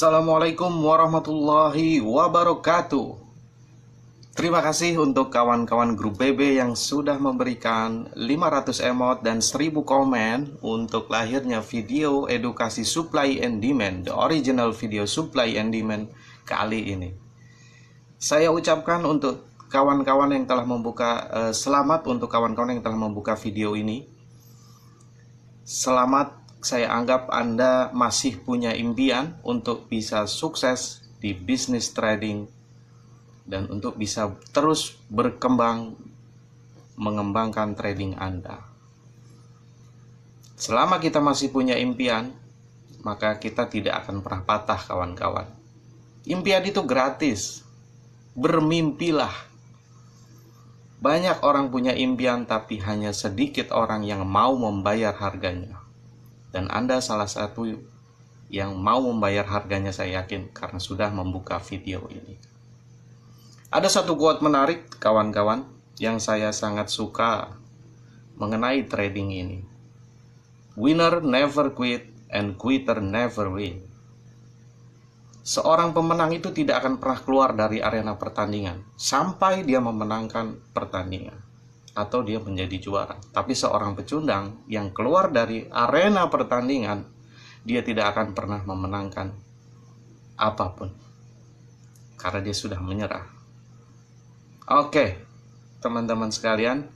Assalamualaikum warahmatullahi wabarakatuh. Terima kasih untuk kawan-kawan grup BB yang sudah memberikan 500 emot dan 1000 komen untuk lahirnya video edukasi supply and demand, the original video supply and demand kali ini. Saya ucapkan untuk kawan-kawan yang telah membuka, selamat untuk kawan-kawan yang telah membuka video ini. Selamat. Saya anggap Anda masih punya impian untuk bisa sukses di bisnis trading dan untuk bisa terus berkembang mengembangkan trading Anda. Selama kita masih punya impian, maka kita tidak akan pernah patah, kawan-kawan. Impian itu gratis. Bermimpilah. Banyak orang punya impian, tapi hanya sedikit orang yang mau membayar harganya. Dan Anda salah satu yang mau membayar harganya, saya yakin, karena sudah membuka video ini. Ada satu quote menarik, kawan-kawan, yang saya sangat suka mengenai trading ini. Winner never quit and quitter never win. Seorang pemenang itu tidak akan pernah keluar dari arena pertandingan sampai dia memenangkan pertandingan atau dia menjadi juara. Tapi seorang pecundang yang keluar dari arena pertandingan, dia tidak akan pernah memenangkan apapun karena dia sudah menyerah. Oke, teman-teman sekalian,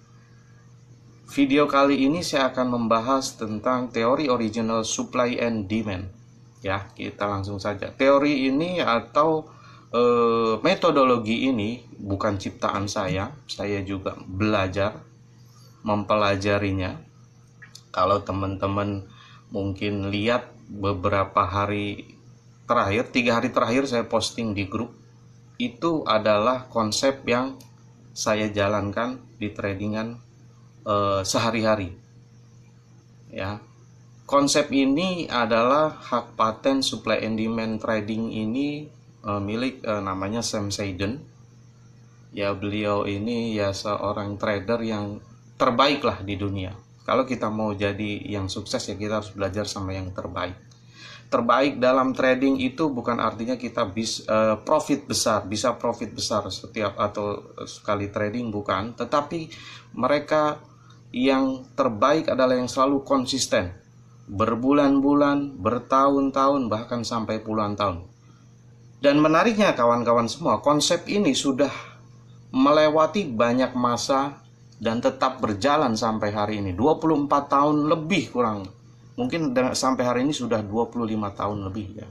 video kali ini saya akan membahas tentang teori original supply and demand. Ya, kita langsung saja. Teori ini atau metodologi ini bukan ciptaan saya juga belajar mempelajarinya. Kalau teman-teman mungkin lihat beberapa hari terakhir, 3 hari terakhir saya posting di grup, itu adalah konsep yang saya jalankan di tradingan sehari-hari. Ya, konsep ini adalah hak paten supply and demand trading ini milik namanya Sam Seiden. Ya, beliau ini ya seorang trader yang terbaik lah di dunia. Kalau kita mau jadi yang sukses, ya kita harus belajar sama yang terbaik. Terbaik dalam trading itu bukan artinya kita bisa profit besar setiap atau sekali trading, bukan. Tetapi mereka yang terbaik adalah yang selalu konsisten, berbulan-bulan, bertahun-tahun, bahkan sampai puluhan tahun. Dan menariknya, kawan-kawan semua, konsep ini sudah melewati banyak masa dan tetap berjalan sampai hari ini. 24 tahun lebih kurang. Mungkin sampai hari ini sudah 25 tahun lebih ya.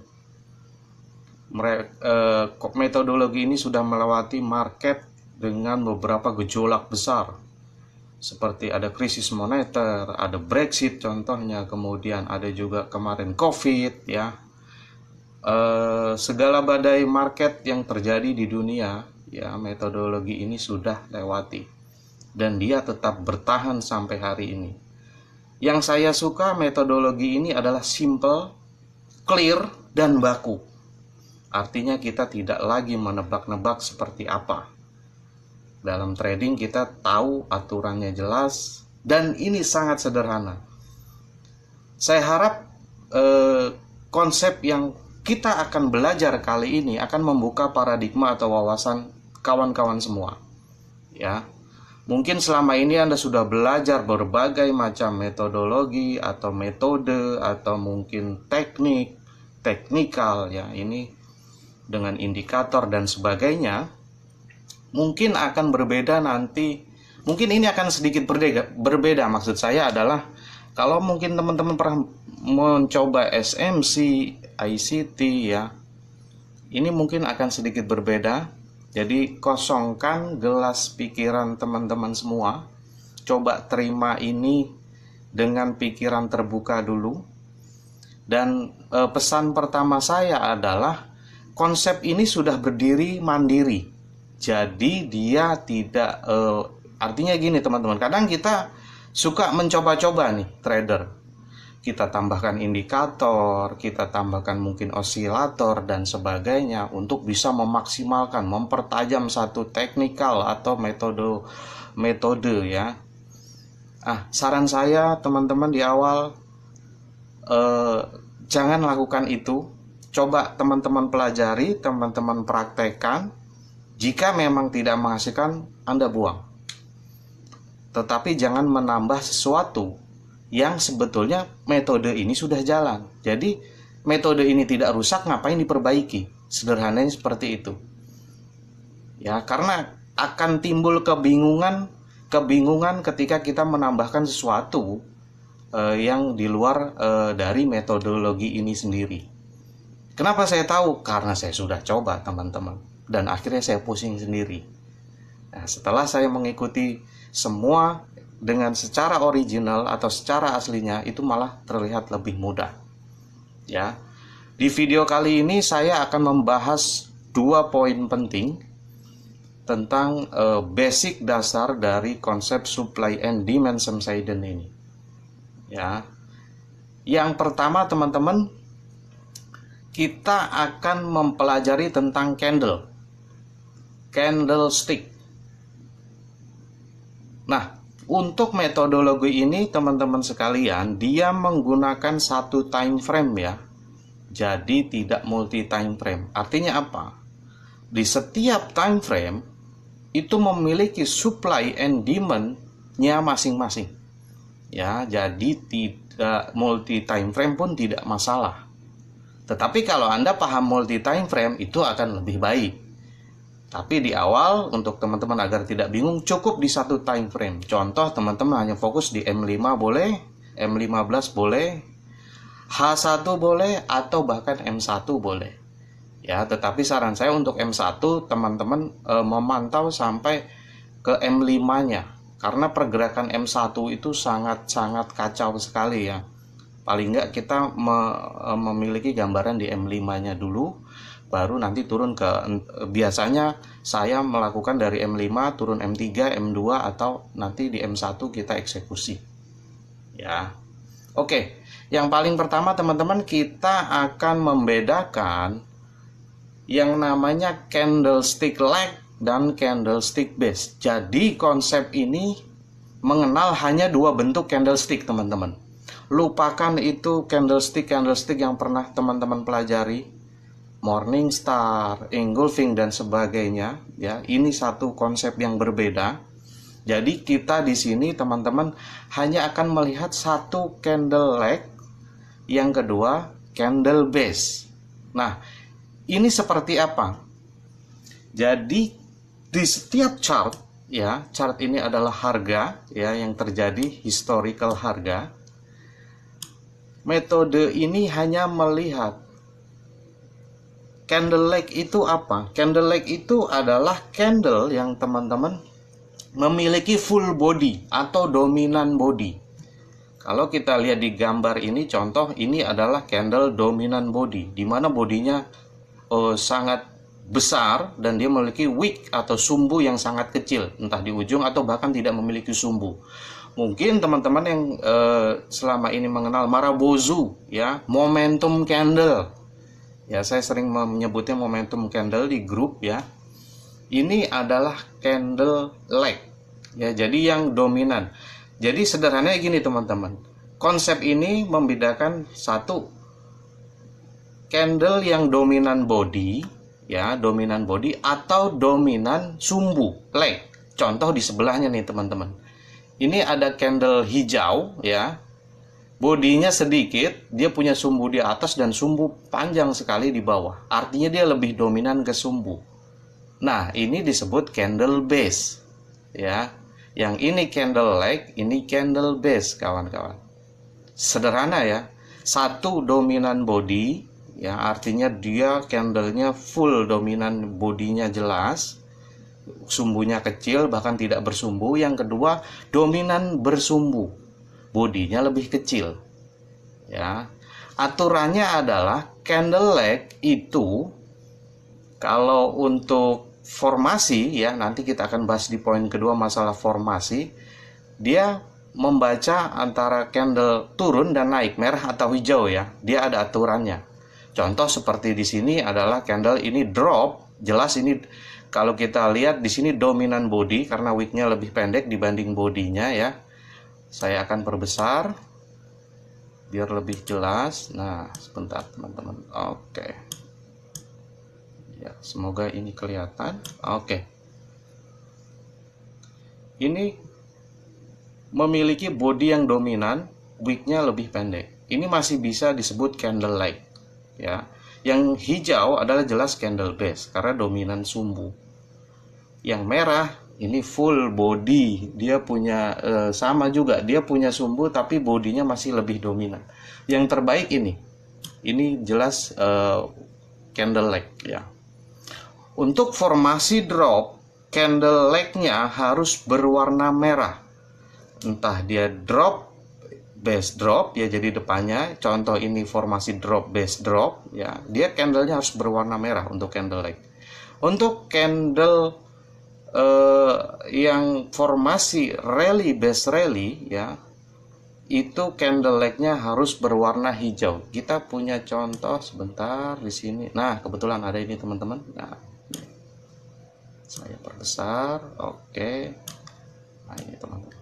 Metodologi ini sudah melewati market dengan beberapa gejolak besar. Seperti ada krisis moneter, ada Brexit contohnya, kemudian ada juga kemarin COVID ya. Segala badai market yang terjadi di dunia, ya metodologi ini sudah lewati dan dia tetap bertahan sampai hari ini. Yang saya suka metodologi ini adalah simple, clear, dan baku. Artinya kita tidak lagi menebak-nebak seperti apa. Dalam trading kita tahu aturannya jelas dan ini sangat sederhana. Saya harap konsep yang kita akan belajar kali ini akan membuka paradigma atau wawasan kawan-kawan semua. Ya, mungkin selama ini Anda sudah belajar berbagai macam metodologi atau metode atau mungkin teknikal ya, ini dengan indikator dan sebagainya. Mungkin akan berbeda nanti. Mungkin ini akan sedikit berbeda. Maksud saya adalah kalau mungkin teman-teman pernah mencoba SMC, ICT ya, ini mungkin akan sedikit berbeda. Jadi kosongkan gelas pikiran teman-teman semua. Coba terima ini dengan pikiran terbuka dulu. Dan pesan pertama saya adalah konsep ini sudah berdiri mandiri. Jadi dia tidak artinya gini teman-teman, kadang kita suka mencoba-coba nih trader. Kita tambahkan indikator, kita tambahkan mungkin osilator dan sebagainya untuk bisa memaksimalkan, mempertajam satu teknikal atau metode ya. Saran saya teman-teman di awal, jangan lakukan itu. coba teman-teman pelajari, teman-teman praktekkan. Jika memang tidak menghasilkan, Anda buang. Tetapi jangan menambah sesuatu yang sebetulnya metode ini sudah jalan. Jadi metode ini tidak rusak, ngapain diperbaiki? Sederhananya seperti itu. Ya, karena akan timbul kebingungan ketika kita menambahkan sesuatu yang di luar dari metodologi ini sendiri. Kenapa saya tahu? Karena saya sudah coba, teman-teman, dan akhirnya saya pusing sendiri. Nah, setelah saya mengikuti semua dengan secara original atau secara aslinya, itu malah terlihat lebih mudah. Ya, di video kali ini saya akan membahas 2 poin penting tentang basic dasar dari konsep supply and demand subsidence ini. Ya, yang pertama, teman-teman, kita akan mempelajari tentang candlestick. Nah, untuk metodologi ini, teman-teman sekalian, dia menggunakan satu time frame ya. Jadi tidak multi time frame. Artinya apa? Di setiap time frame itu memiliki supply and demand-nya masing-masing. Ya, jadi tidak multi time frame pun tidak masalah. Tetapi kalau Anda paham multi time frame, itu akan lebih baik. Tapi di awal, untuk teman-teman agar tidak bingung, cukup di satu time frame. Contoh, teman-teman hanya fokus di M5 boleh, M15 boleh, H1 boleh, atau bahkan M1 boleh. Ya, tetapi saran saya untuk M1, teman-teman memantau sampai ke M5-nya. Karena pergerakan M1 itu sangat-sangat kacau sekali ya. Paling nggak kita memiliki gambaran di M5-nya dulu, baru nanti turun ke, biasanya saya melakukan dari M5 turun M3, M2, atau nanti di M1 kita eksekusi. Ya. Oke, yang paling pertama teman-teman, kita akan membedakan yang namanya candlestick leg dan candlestick base. Jadi konsep ini mengenal hanya 2 bentuk candlestick, teman-teman. Lupakan itu candlestick yang pernah teman-teman pelajari, Morningstar, engulfing dan sebagainya. Ya, ini satu konsep yang berbeda. Jadi kita di sini, teman-teman, hanya akan melihat satu candle leg, yang kedua candle base. Nah, ini seperti apa? Jadi di setiap chart ya, chart ini adalah harga ya yang terjadi, historical harga. Metode ini hanya melihat candle leg itu apa? Candle leg itu adalah candle yang teman-teman memiliki full body atau dominan body. Kalau kita lihat di gambar ini, contoh ini adalah candle dominan body, di mana bodinya sangat besar dan dia memiliki wick atau sumbu yang sangat kecil, entah di ujung atau bahkan tidak memiliki sumbu. Mungkin teman-teman yang selama ini mengenal Marabozu ya, momentum candle. Ya, saya sering menyebutnya momentum candle di grup ya. Ini adalah candle leg. Ya, jadi yang dominan. Jadi sederhananya gini teman-teman. Konsep ini membedakan satu, candle yang dominan body ya, dominan body atau dominan sumbu leg. Contoh di sebelahnya nih teman-teman. Ini ada candle hijau ya. Bodinya sedikit, dia punya sumbu di atas dan sumbu panjang sekali di bawah. Artinya dia lebih dominan ke sumbu. Nah, ini disebut candle base ya. Yang ini candle leg, ini candle base, kawan-kawan. Sederhana ya. Satu dominan body ya, artinya dia candlenya full dominan, bodinya jelas, sumbunya kecil bahkan tidak bersumbu. Yang kedua dominan bersumbu, bodinya lebih kecil ya. Aturannya adalah candle leg itu kalau untuk formasi ya, nanti kita akan bahas di poin kedua masalah formasi, dia membaca antara candle turun dan naik, merah atau hijau ya, dia ada aturannya. Contoh seperti di sini adalah candle ini drop, jelas ini kalau kita lihat di sini dominan body karena wicknya lebih pendek dibanding bodinya ya. Saya akan perbesar biar lebih jelas. Nah, sebentar teman-teman. Oke. semoga ini kelihatan. Oke. Ini memiliki body yang dominan, wick-nya lebih pendek. Ini masih bisa disebut candle leg, ya. Yang hijau adalah jelas candle base karena dominan sumbu. Yang merah ini full body, dia punya sama juga, dia punya sumbu tapi bodinya masih lebih dominan. Yang terbaik ini jelas candle leg, ya. Untuk formasi drop, candle leg-nya harus berwarna merah. Entah dia drop, base drop, ya, jadi depannya. Contoh ini formasi drop, base drop, ya. Dia candlenya harus berwarna merah untuk candle leg. Untuk candle yang formasi rally, base rally, ya, itu candle leg-nya harus berwarna hijau. Kita punya contoh sebentar di sini. Nah, kebetulan ada ini teman-teman. Nah, saya perbesar. Oke. Nah, ini teman-teman.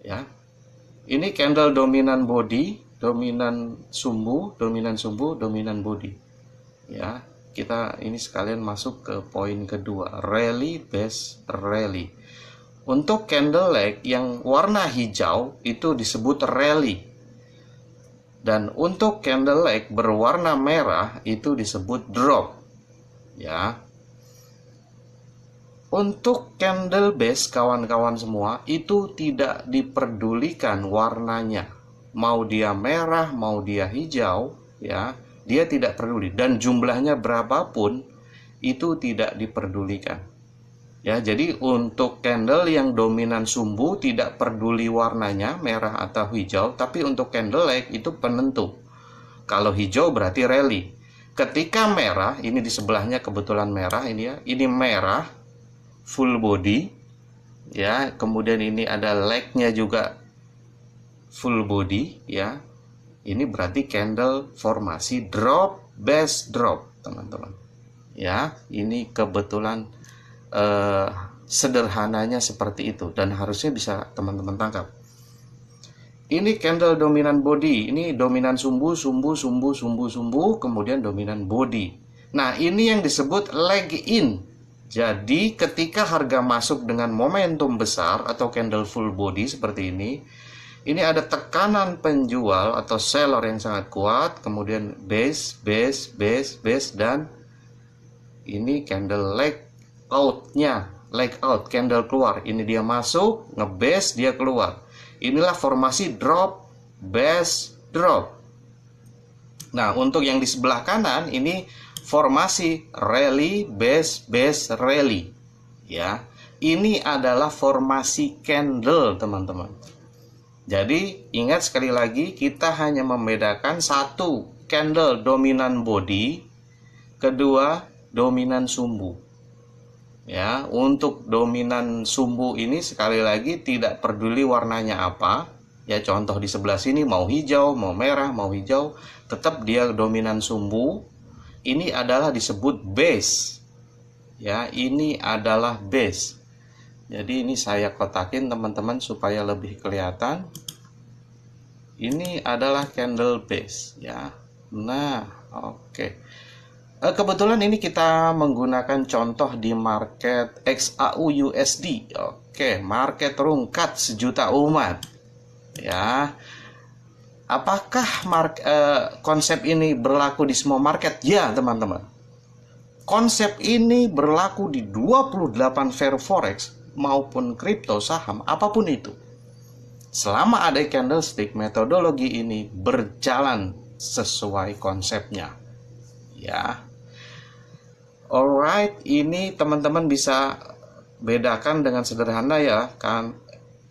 Ya. Ini candle dominan body, dominan sumbu, dominan body. Ya, kita ini sekalian masuk ke poin kedua, rally, base rally. Untuk candle leg yang warna hijau itu disebut rally. Dan untuk candle leg berwarna merah itu disebut drop. Ya. Untuk candle base, kawan-kawan semua, itu tidak diperdulikan warnanya. Mau dia merah, mau dia hijau, ya, dia tidak peduli. Dan jumlahnya berapapun itu tidak diperdulikan. Ya, jadi untuk candle yang dominan sumbu tidak peduli warnanya merah atau hijau, tapi untuk candle leg itu penentu. Kalau hijau berarti rally. Ketika merah, ini di sebelahnya kebetulan merah ini ya, ini merah full body, ya. Kemudian ini ada leg-nya juga full body, ya. Ini berarti candle formasi drop, base drop, teman-teman. Ya, ini kebetulan sederhananya seperti itu dan harusnya bisa teman-teman tangkap. Ini candle dominan body, ini dominan sumbu, kemudian dominan body. Nah, ini yang disebut leg in. Jadi ketika harga masuk dengan momentum besar atau candle full body seperti ini ada tekanan penjual atau seller yang sangat kuat, kemudian base, dan ini candle leg out-nya, leg out, candle keluar. Ini dia masuk, nge-base, dia keluar. Inilah formasi drop, base, drop. Nah, untuk yang di sebelah kanan ini formasi rally, base, rally. Ya, ini adalah formasi candle, teman-teman. Jadi, ingat sekali lagi, kita hanya membedakan satu, candle dominan body, kedua, dominan sumbu. Ya, untuk dominan sumbu ini sekali lagi tidak peduli warnanya apa. Ya, contoh di sebelah sini mau hijau, mau merah, mau hijau, tetap dia dominan sumbu. Ini adalah disebut base. Ya, ini adalah base. Jadi ini saya kotakin teman-teman supaya lebih kelihatan. Ini adalah candle base, ya. Nah, oke. Kebetulan ini kita menggunakan contoh di market XAU USD. Oke, market rungkat sejuta umat. Ya. Apakah konsep ini berlaku di semua market? Ya, teman-teman. Konsep ini berlaku di 28 fair forex maupun kripto, saham, apapun itu. Selama ada candlestick, metodologi ini berjalan sesuai konsepnya. Ya. Alright, ini teman-teman bisa bedakan dengan sederhana ya, kan?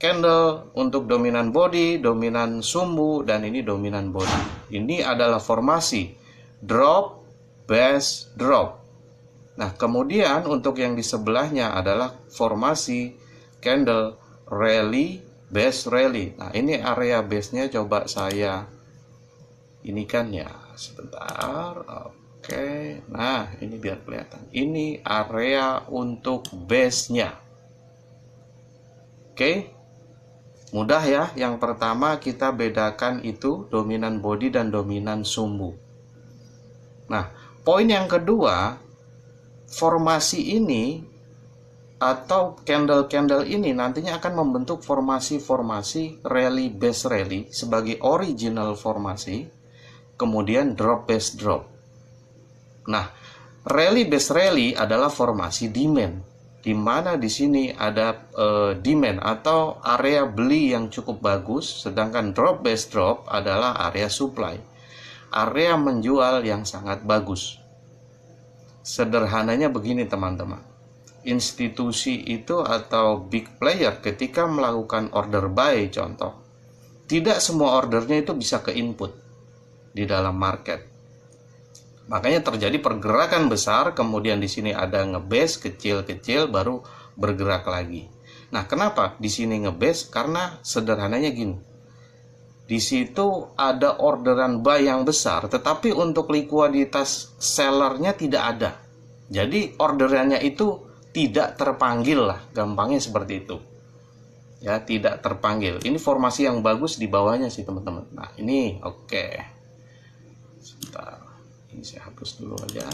Candle untuk dominan body, dominan sumbu, dan ini dominan body. Ini adalah formasi drop, base, drop. Nah, kemudian untuk yang di sebelahnya adalah formasi candle rally, base rally. Nah, ini area base-nya coba saya ini kan ya, sebentar. Oke, nah ini biar kelihatan. Ini area untuk base-nya. Oke, mudah ya. Yang pertama kita bedakan itu dominan body dan dominan sumbu. Nah, Poin yang kedua, formasi ini atau candle-candle ini nantinya akan membentuk formasi-formasi rally base rally sebagai original formasi, kemudian drop base drop. Nah, rally base rally adalah formasi demand, di mana di sini ada demand atau area beli yang cukup bagus, sedangkan drop base drop adalah area supply, area menjual yang sangat bagus. Sederhananya begini teman-teman, institusi itu atau big player ketika melakukan order buy contoh, tidak semua ordernya itu bisa ke input di dalam market. Makanya terjadi pergerakan besar, kemudian di sini ada ngebase kecil-kecil baru bergerak lagi. Nah, kenapa di sini ngebase? Karena sederhananya gini. Di situ ada orderan buy yang besar, tetapi untuk likuiditas sellernya tidak ada. Jadi orderannya itu tidak terpanggil lah, gampangnya seperti itu. Ya, tidak terpanggil. Ini formasi yang bagus di bawahnya sih teman-teman. Nah, ini oke. Sebentar. Ini saya hapus dulu aja.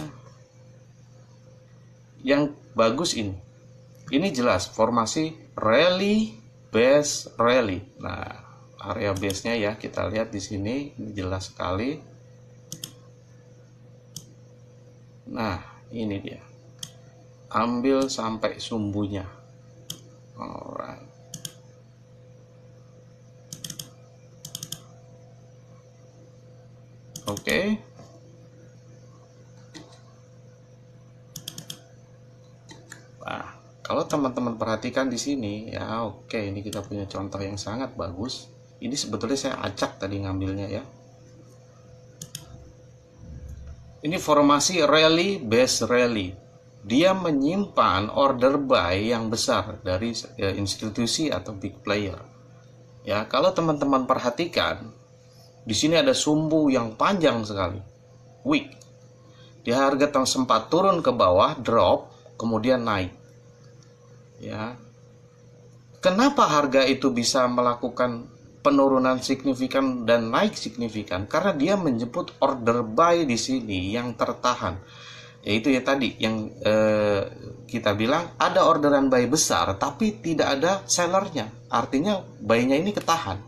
Yang bagus ini. Ini jelas formasi rally base rally. Nah, area base-nya ya kita lihat di sini, ini jelas sekali. Nah, ini dia. Ambil sampai sumbunya. Alright. Oke. Nah, kalau teman-teman perhatikan di sini ya, oke, ini kita punya contoh yang sangat bagus. Ini sebetulnya saya acak tadi ngambilnya ya. Ini formasi rally base rally. Dia menyimpan order buy yang besar dari institusi atau big player. Ya, kalau teman-teman perhatikan, di sini ada sumbu yang panjang sekali. Wick. Di harga sempat turun ke bawah, drop, kemudian naik. Ya. Kenapa harga itu bisa melakukan penurunan signifikan dan naik signifikan? Karena dia menjemput order buy di sini yang tertahan. Yaitu ya tadi yang kita bilang ada orderan buy besar tapi tidak ada sellernya. Artinya buy-nya ini ketahan.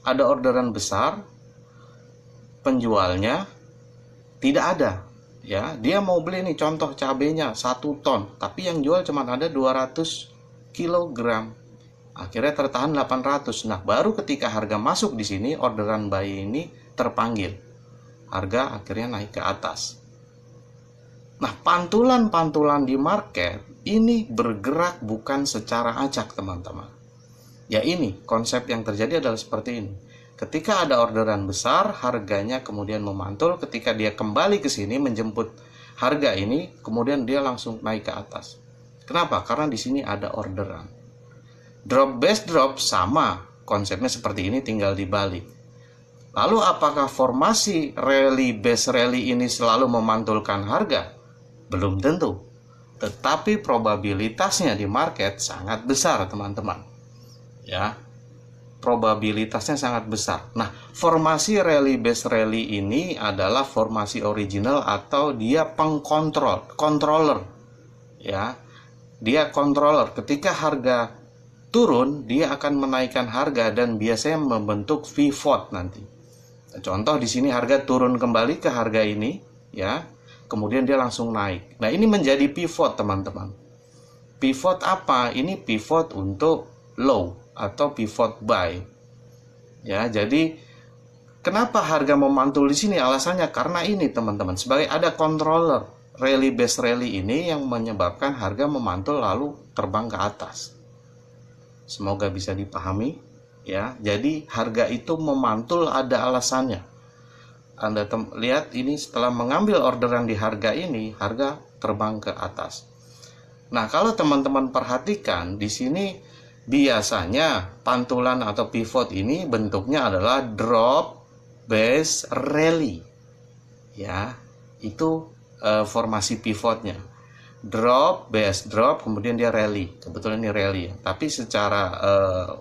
Ada orderan besar, penjualnya tidak ada. Ya, dia mau beli nih contoh cabenya 1 ton, tapi yang jual cuma ada 200 kg. Akhirnya tertahan 800. Nah, baru ketika harga masuk di sini, orderan buy ini terpanggil. Harga akhirnya naik ke atas. Nah, pantulan-pantulan di market ini bergerak bukan secara acak, teman-teman. Ya, ini konsep yang terjadi adalah seperti ini. Ketika ada orderan besar, harganya kemudian memantul. Ketika dia kembali ke sini menjemput harga ini, kemudian dia langsung naik ke atas. Kenapa? Karena di sini ada orderan. Drop base drop sama konsepnya seperti ini, tinggal dibalik. Lalu apakah formasi rally base rally ini selalu memantulkan harga? Belum tentu. Tetapi probabilitasnya di market sangat besar, teman-teman. Ya. Probabilitasnya sangat besar. Nah, formasi rally base rally ini adalah formasi original atau dia pengkontrol, controller. Ya. Dia controller. Ketika harga turun, dia akan menaikkan harga dan biasanya membentuk pivot nanti. Contoh di sini harga turun kembali ke harga ini, ya. Kemudian dia langsung naik. Nah, ini menjadi pivot, teman-teman. Pivot apa? Ini pivot untuk low atau pivot buy. Ya, jadi kenapa harga memantul di sini? Alasannya karena ini, teman-teman. Sebagai ada controller rally base rally ini yang menyebabkan harga memantul lalu terbang ke atas. Semoga bisa dipahami, ya. Jadi harga itu memantul ada alasannya. Anda lihat ini setelah mengambil orderan di harga ini, harga terbang ke atas. Nah, kalau teman-teman perhatikan di sini biasanya pantulan atau pivot ini bentuknya adalah drop base rally. Ya, itu formasi pivotnya. Drop base drop, kemudian dia rally. Kebetulan ini rally ya. Tapi secara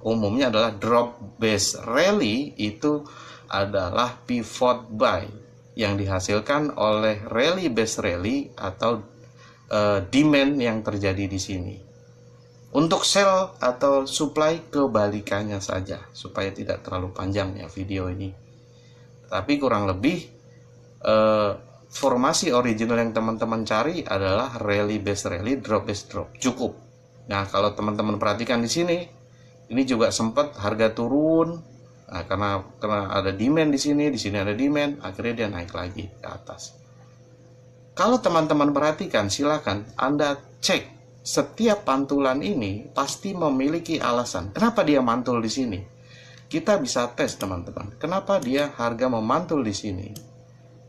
umumnya adalah drop base rally itu adalah pivot buy. yang dihasilkan oleh rally based rally atau demand yang terjadi di sini. Untuk sell atau supply kebalikannya saja, supaya tidak terlalu panjang ya video ini. Tapi kurang lebih formasi original yang teman-teman cari adalah rally based rally, drop based drop. Cukup. Nah, kalau teman-teman perhatikan di sini, ini juga sempat harga turun. Nah, karena ada demand di sini ada demand, akhirnya dia naik lagi ke atas. Kalau teman-teman perhatikan, silakan Anda cek. Setiap pantulan ini pasti memiliki alasan. Kenapa dia mantul di sini? Kita bisa tes, teman-teman. Kenapa dia harga memantul di sini?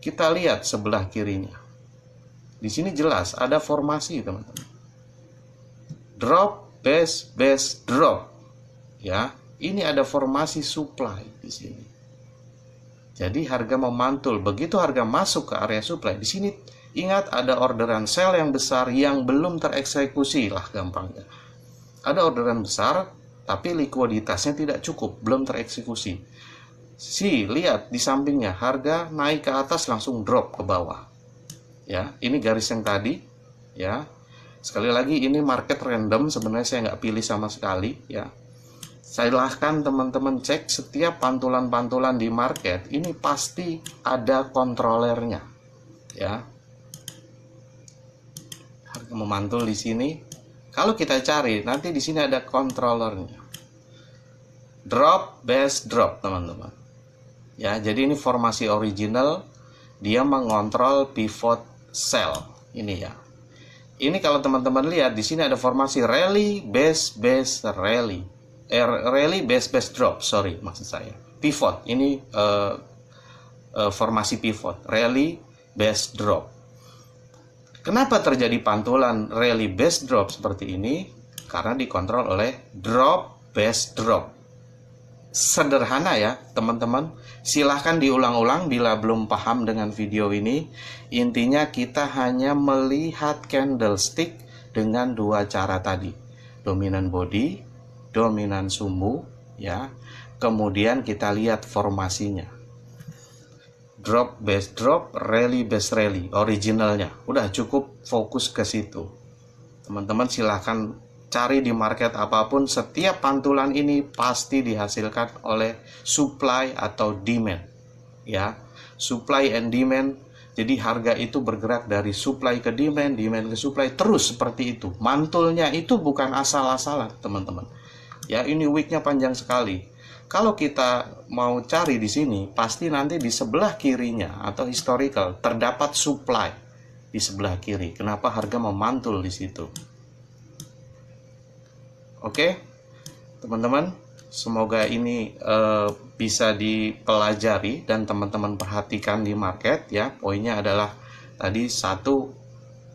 Kita lihat sebelah kirinya. Di sini jelas ada formasi, teman-teman. Drop, base, base, drop. Ya, ini ada formasi supply di sini. Jadi harga memantul. Begitu harga masuk ke area supply, di sini ingat ada orderan sell yang besar yang belum tereksekusi lah gampangnya. Ada orderan besar tapi likuiditasnya tidak cukup, belum tereksekusi. Lihat di sampingnya harga naik ke atas langsung drop ke bawah. Ya, ini garis yang tadi ya. Sekali lagi ini market random, sebenarnya saya nggak pilih sama sekali ya. Silahkan teman-teman cek setiap pantulan-pantulan di market ini pasti ada kontrolernya ya. Harga memantul di sini. Kalau kita cari nanti di sini ada kontrolernya. Drop, base, drop, teman-teman. Ya, jadi ini formasi original, dia mengontrol pivot sell ini ya. Ini kalau teman-teman lihat di sini ada formasi rally, base, base, rally. Rally, base, base, drop. Sorry, maksud saya pivot. Ini formasi pivot, rally, base, drop. Kenapa terjadi pantulan rally, base, drop seperti ini? Karena dikontrol oleh drop, base, drop. Sederhana ya teman-teman, silahkan diulang-ulang bila belum paham dengan video ini. Intinya kita hanya melihat candlestick dengan dua cara tadi, dominan body, dominan sumbu ya. Kemudian kita lihat formasinya, drop base drop, rally base rally, originalnya. Udah cukup fokus ke situ. Teman-teman silahkan cari di market apapun, setiap pantulan ini pasti dihasilkan oleh supply atau demand ya. Supply and demand, jadi harga itu bergerak dari supply ke demand, demand ke supply, terus seperti itu. Mantulnya itu bukan asal-asalan teman-teman ya. Ini wicknya panjang sekali. Kalau kita mau cari di sini, pasti nanti di sebelah kirinya atau historical terdapat supply di sebelah kiri. Kenapa harga memantul di situ? Oke, teman-teman, semoga ini bisa dipelajari dan teman-teman perhatikan di market ya. Poinnya adalah tadi satu,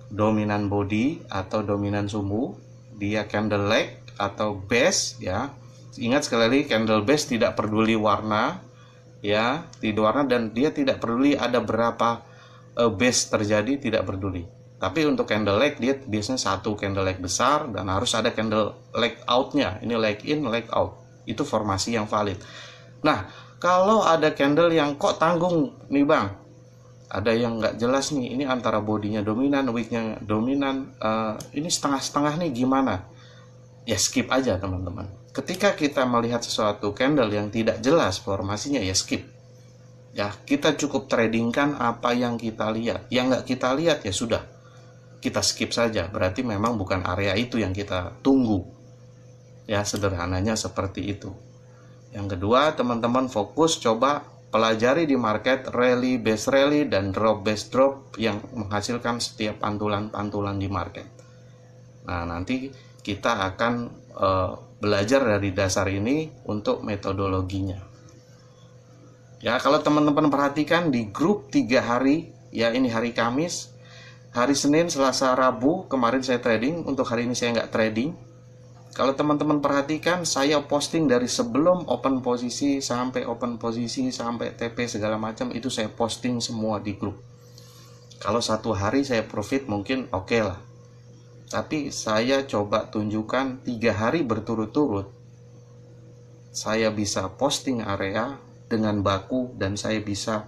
dominan body atau dominan sumbu, dia candle leg atau base ya. Ingat sekali lagi, candle base tidak peduli warna ya, tidak warna, dan dia tidak peduli ada berapa base terjadi, tidak peduli. Tapi untuk candle leg dia biasanya satu candle leg besar dan harus ada candle leg outnya. Ini leg in, leg out. Itu formasi yang valid. Nah, kalau ada candle yang kok tanggung nih bang, ada yang nggak jelas nih. Ini antara bodinya dominan, wicknya dominan. Ini setengah-setengah nih gimana? Ya skip aja teman-teman. Ketika kita melihat sesuatu candle yang tidak jelas formasinya, ya skip. Ya, kita cukup tradingkan apa yang kita lihat. Yang nggak kita lihat ya sudah, kita skip saja, berarti memang bukan area itu yang kita tunggu ya. Sederhananya seperti itu. Yang kedua, teman-teman fokus coba pelajari di market rally base rally dan drop base drop yang menghasilkan setiap pantulan-pantulan di market. Nah, nanti kita akan belajar dari dasar ini untuk metodologinya ya. Kalau teman-teman perhatikan di grup 3 hari ya, ini hari Kamis, hari Senin, Selasa, Rabu kemarin saya trading. Untuk hari ini saya nggak trading. Kalau teman-teman perhatikan, saya posting dari sebelum open posisi sampai open posisi sampai TP segala macam, itu saya posting semua di grup. Kalau satu hari saya profit mungkin oke lah. Tapi saya coba tunjukkan 3 hari berturut-turut saya bisa posting area dengan baku dan saya bisa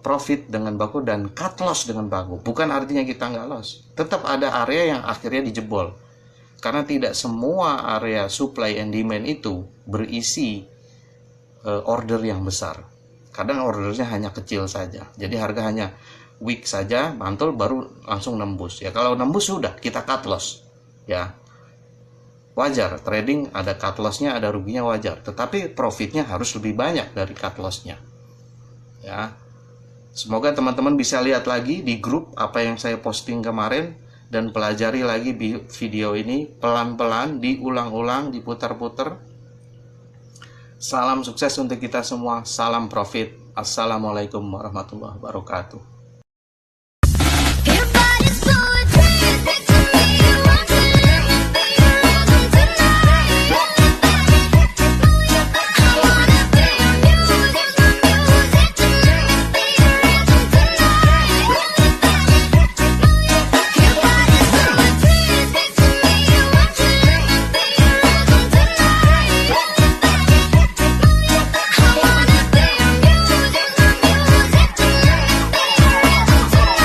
profit dengan bagus dan cut loss dengan bagus. Bukan artinya kita nggak loss, tetap ada area yang akhirnya dijebol, karena tidak semua area supply and demand itu berisi order yang besar. Kadang ordernya hanya kecil saja, jadi harga hanya weak saja, mantul baru langsung nembus. Ya kalau nembus sudah kita cut loss, ya wajar, trading ada cut lossnya, ada ruginya, wajar, tetapi profitnya harus lebih banyak dari cut lossnya. Ya, semoga teman-teman bisa lihat lagi di grup apa yang saya posting kemarin dan pelajari lagi video ini pelan-pelan, diulang-ulang, diputar-putar. Salam sukses untuk kita semua, salam profit. Assalamualaikum warahmatullahi wabarakatuh.